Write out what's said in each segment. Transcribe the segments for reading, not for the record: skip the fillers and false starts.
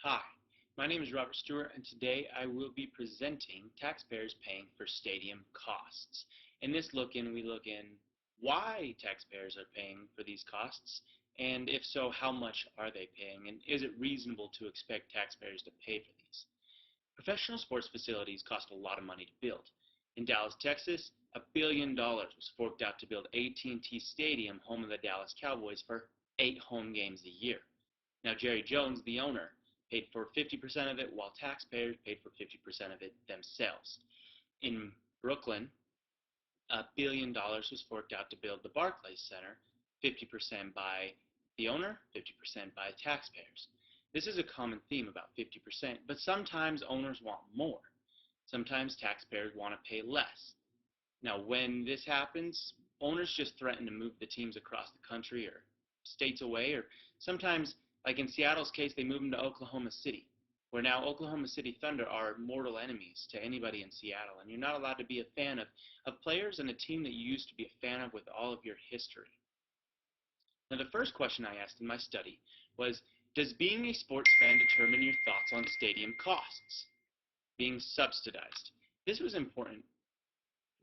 Hi, my name is Robert Stewart, and today I will be presenting taxpayers paying for stadium costs. In this look-in, we look in why taxpayers are paying for these costs, and if so, how much are they paying, and is it reasonable to expect taxpayers to pay for these? Professional sports facilities cost a lot of money to build. In Dallas, Texas, $1 billion was forked out to build AT&T Stadium, home of the Dallas Cowboys, for 8 home games a year. Now, Jerry Jones, the owner, paid for 50% of it, while taxpayers paid for 50% of it themselves. In Brooklyn, $1 billion was forked out to build the Barclays Center, 50% by the owner, 50% by taxpayers. This is a common theme about 50%, but sometimes owners want more. Sometimes taxpayers want to pay less. Now, when this happens, owners just threaten to move the teams across the country or states away, or sometimes, like in Seattle's case, they move them to Oklahoma City, where now Oklahoma City Thunder are mortal enemies to anybody in Seattle, and you're not allowed to be a fan of players and a team that you used to be a fan of with all of your history. Now, the first question I asked in my study was, does being a sports fan determine your thoughts on stadium costs being subsidized? This was important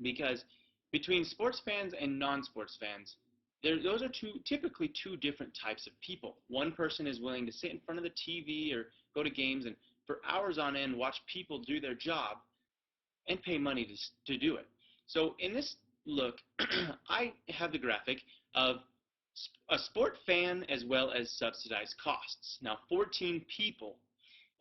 because between sports fans and non-sports fans, those are typically two different types of people. One person is willing to sit in front of the TV or go to games and for hours on end watch people do their job and pay money to do it. So in this look, I have the graphic of a sport fan as well as subsidized costs. Now, 14 people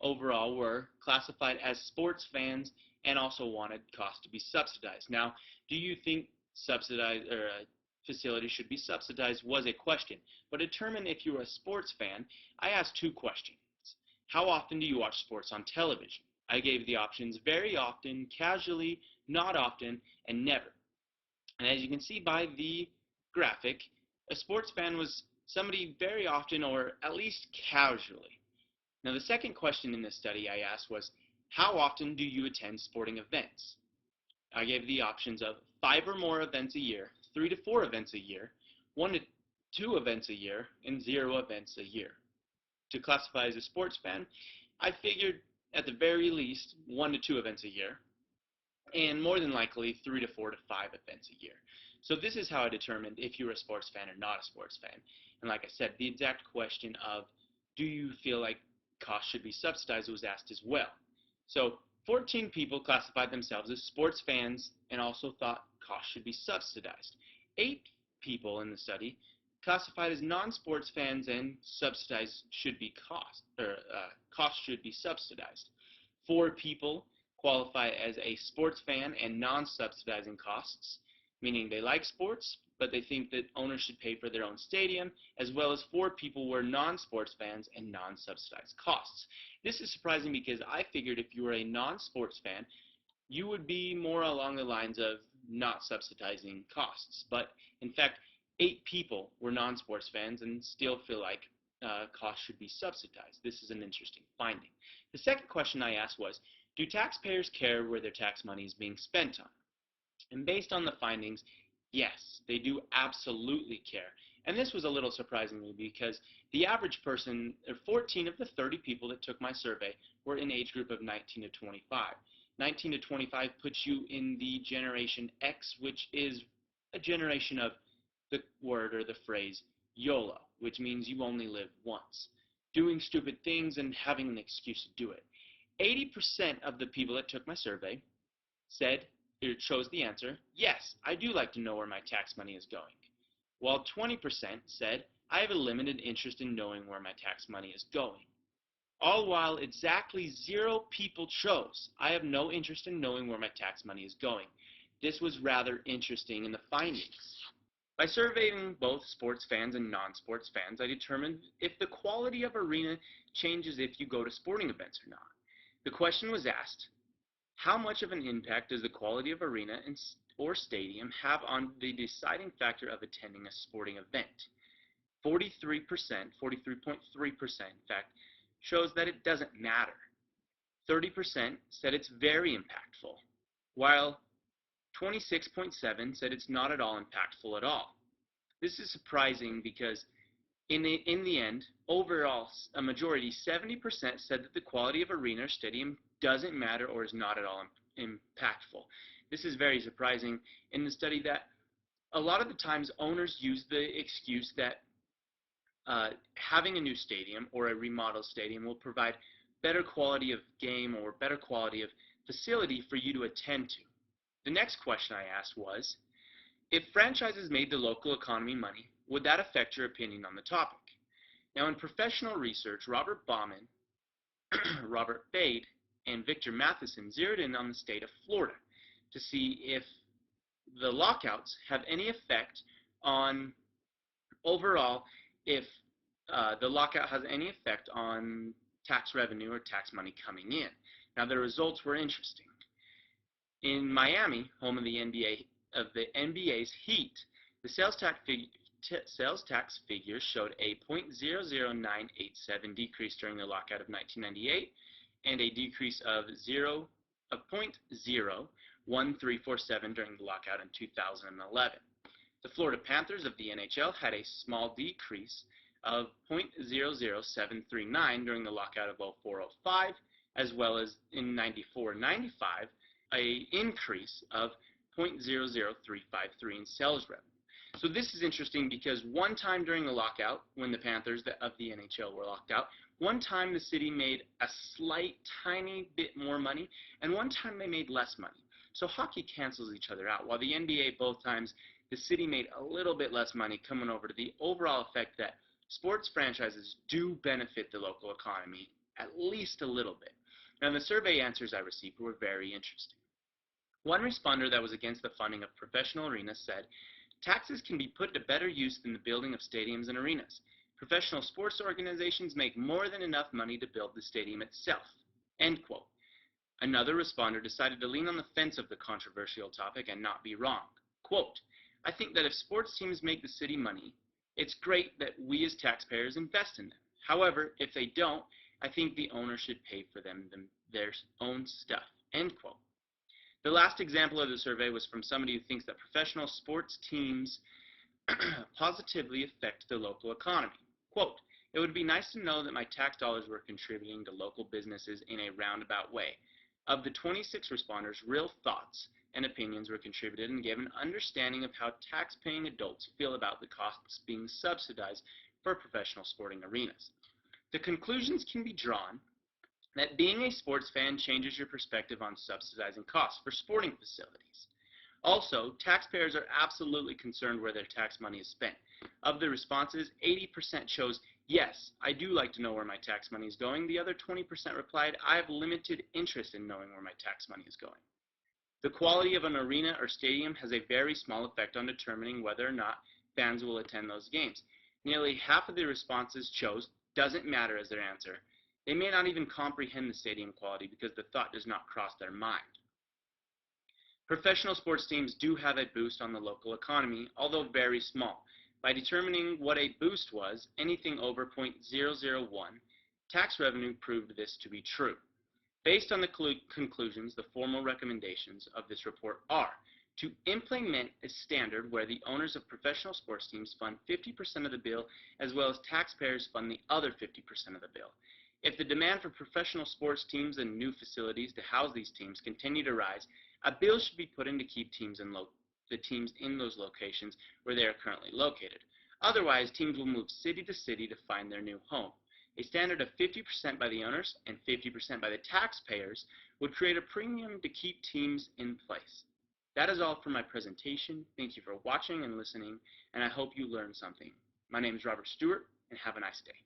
overall were classified as sports fans and also wanted costs to be subsidized. Now, do you think subsidized or facility should be subsidized was a question, but to determine if you were a sports fan, I asked two questions. How often do you watch sports on television? I gave the options very often, casually, not often, and never. And as you can see by the graphic, a sports fan was somebody very often or at least casually. Now, the second question in this study I asked was, how often do you attend sporting events? I gave the options of 5 or more events a year, 3 to 4 events a year, 1 to 2 events a year, and 0 events a year. To classify as a sports fan, I figured at the very least 1 to 2 events a year, and more than likely 3 to 4 to 5 events a year. So this is how I determined if you were a sports fan or not a sports fan. And like I said, the exact question of, do you feel like costs should be subsidized was asked as well. So 14 people classified themselves as sports fans and also thought costs should be subsidized. 8 people in the study classified as non-sports fans and costs should be subsidized. 4 people qualify as a sports fan and non-subsidizing costs, meaning they like sports, but they think that owners should pay for their own stadium, as well as 4 people were non-sports fans and non-subsidized costs. This is surprising because I figured if you were a non-sports fan, you would be more along the lines of not subsidizing costs. But in fact, 8 people were non-sports fans and still feel like costs should be subsidized. This is an interesting finding. The second question I asked was, do taxpayers care where their tax money is being spent on? And based on the findings, yes, they do absolutely care. And this was a little surprising to me because the average person, 14 of the 30 people that took my survey, were in age group of 19 to 25. 19 to 25 puts you in the Generation X, which is a generation of the word or the phrase YOLO, which means you only live once. Doing stupid things and having an excuse to do it. 80% of the people that took my survey said, it chose the answer, yes, I do like to know where my tax money is going. While 20% said, I have a limited interest in knowing where my tax money is going. All while exactly 0 people chose, I have no interest in knowing where my tax money is going. This was rather interesting in the findings. By surveying both sports fans and non-sports fans, I determined if the quality of arena changes if you go to sporting events or not. The question was asked, how much of an impact does the quality of arena or stadium have on the deciding factor of attending a sporting event? 43%, 43.3% in fact, shows that it doesn't matter. 30% said it's very impactful, while 26.7% said it's not at all impactful at all. This is surprising because In the end, overall, a majority, 70%, said that the quality of arena or stadium doesn't matter or is not at all impactful. This is very surprising in the study that a lot of the times owners use the excuse that having a new stadium or a remodeled stadium will provide better quality of game or better quality of facility for you to attend to. The next question I asked was, if franchises made the local economy money, would that affect your opinion on the topic? Now, in professional research, Robert Bauman, Robert Fade, and Victor Matheson zeroed in on the state of Florida to see if the lockouts have any effect on overall, if the lockout has any effect on tax revenue or tax money coming in. Now, the results were interesting. In Miami, home of the NBA's Heat, the sales tax figures showed a 0.00987 decrease during the lockout of 1998 and a decrease of 0.01347 during the lockout in 2011. The Florida Panthers of the NHL had a small decrease of 0.00739 during the lockout of 04-05, as well as in 94-95, an increase of 0.00353 in sales revenue. So this is interesting because one time during the lockout, when the Panthers of the NHL were locked out, one time the city made a slight, tiny bit more money, and one time they made less money. So hockey cancels each other out. While the NBA, both times, the city made a little bit less money, coming over to the overall effect that sports franchises do benefit the local economy at least a little bit. Now, the survey answers I received were very interesting. One responder that was against the funding of professional arenas said, taxes can be put to better use than the building of stadiums and arenas. Professional sports organizations make more than enough money to build the stadium itself. End quote. Another responder decided to lean on the fence of the controversial topic and not be wrong. Quote, I think that if sports teams make the city money, it's great that we as taxpayers invest in them. However, if they don't, I think the owner should pay for their own stuff. End quote. The last example of the survey was from somebody who thinks that professional sports teams positively affect the local economy. Quote, it would be nice to know that my tax dollars were contributing to local businesses in a roundabout way. Of the 26 responders, real thoughts and opinions were contributed and gave an understanding of how tax-paying adults feel about the costs being subsidized for professional sporting arenas. The conclusions can be drawn that being a sports fan changes your perspective on subsidizing costs for sporting facilities. Also, taxpayers are absolutely concerned where their tax money is spent. Of the responses, 80% chose, yes, I do like to know where my tax money is going. The other 20% replied, I have limited interest in knowing where my tax money is going. The quality of an arena or stadium has a very small effect on determining whether or not fans will attend those games. Nearly half of the responses chose doesn't matter as their answer. They may not even comprehend the stadium quality because the thought does not cross their mind. Professional sports teams do have a boost on the local economy, although very small. By determining what a boost was, anything over 0.001, tax revenue proved this to be true. Based on the conclusions, the formal recommendations of this report are to implement a standard where the owners of professional sports teams fund 50% of the bill, as well as taxpayers fund the other 50% of the bill. If the demand for professional sports teams and new facilities to house these teams continue to rise, a bill should be put in to keep the teams in those locations where they are currently located. Otherwise, teams will move city to city to find their new home. A standard of 50% by the owners and 50% by the taxpayers would create a premium to keep teams in place. That is all for my presentation. Thank you for watching and listening, and I hope you learned something. My name is Robert Stewart, and have a nice day.